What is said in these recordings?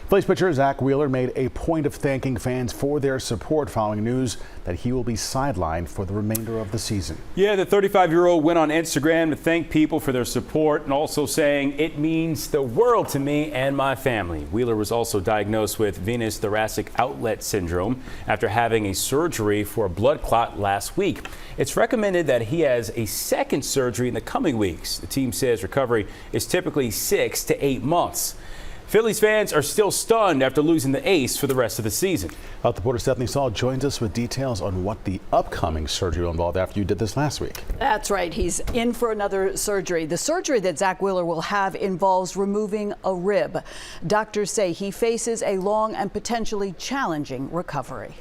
Phillies pitcher Zack Wheeler made a point of thanking fans for their support following news that he will be sidelined for the remainder of the season. Yeah, the 35-year-old went on Instagram to thank people for their support and also saying, "It means the world to me and my family." Wheeler was also diagnosed with venous thoracic outlet syndrome after having a surgery for a blood clot last week. It's recommended that he has a second surgery in the coming weeks. The team says recovery is typically 6 to 8 months. Phillies fans are still stunned after losing the ace for the rest of the season. Health reporter Stephanie Saul joins us with details on what the upcoming surgery will involve after you did this last week. That's right. He's in for another surgery. The surgery that Zack Wheeler will have involves removing a rib. Doctors say he faces a long and potentially challenging recovery.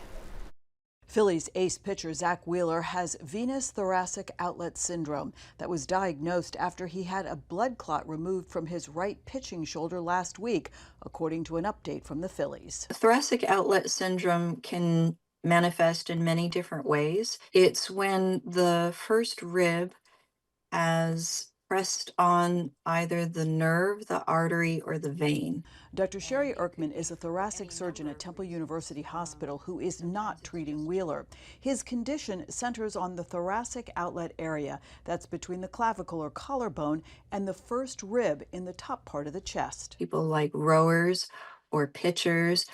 Phillies ace pitcher Zack Wheeler has venous thoracic outlet syndrome that was diagnosed after he had a blood clot removed from his right pitching shoulder last week, according to an update from the Phillies. Thoracic outlet syndrome can manifest in many different ways. It's when the first rib has pressed on either the nerve, the artery, or the vein. Dr. Cherie Erkmen is a thoracic surgeon at Temple University Hospital who is not treating Wheeler. His condition centers on the thoracic outlet area that's between the clavicle or collarbone and the first rib in the top part of the chest. People like rowers or pitchers,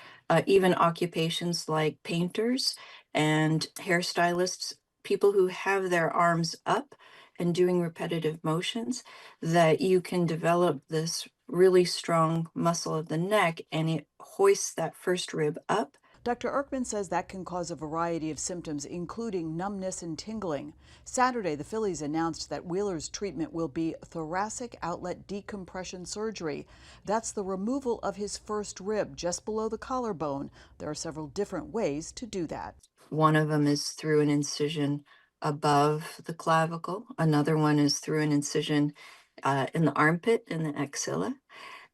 even occupations like painters and hairstylists, people who have their arms up and doing repetitive motions, that you can develop this really strong muscle of the neck and it hoists that first rib up. Dr. Erkmen says that can cause a variety of symptoms, including numbness and tingling. Saturday, the Phillies announced that Wheeler's treatment will be thoracic outlet decompression surgery. That's the removal of his first rib just below the collarbone. There are several different ways to do that. One of them is through an incision above the clavicle. Another one is through an incision in the armpit, in the axilla.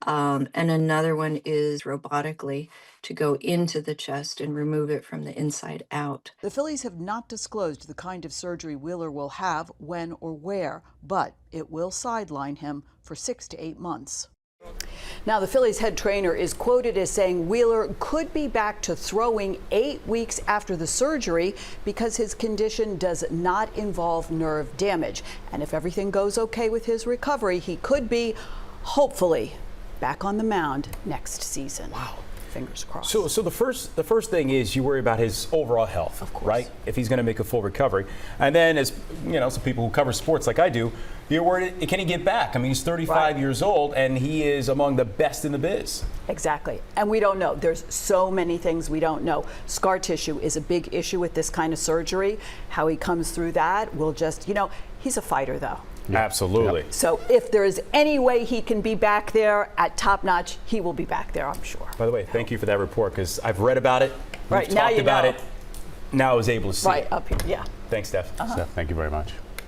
And another one is robotically to go into the chest and remove it from the inside out. The Phillies have not disclosed the kind of surgery Wheeler will have, when or where, but it will sideline him for 6 to 8 months. Now, the Phillies head trainer is quoted as saying Wheeler could be back to throwing 8 weeks after the surgery because his condition does not involve nerve damage. And if everything goes okay with his recovery, he could be, hopefully, back on the mound next season. Wow. Fingers crossed. So the first thing is you worry about his overall health, of course, right? If he's going to make a full recovery. And then, as you know, some people who cover sports like I do, you're worried, can he get back? I mean, he's 35 years old and he is among the best in the biz. Exactly. And we don't know. There's so many things we don't know. Scar tissue is a big issue with this kind of surgery. How he comes through that, we'll just, he's a fighter though. Yeah. Absolutely. Yep. So if there is any way he can be back there at top notch, he will be back there, I'm sure. By the way, thank you for that report because I've read about it. Right, We've now talked about it. Now I was able to see it. Right up here, yeah. Thanks, Steph. Steph, thank you very much.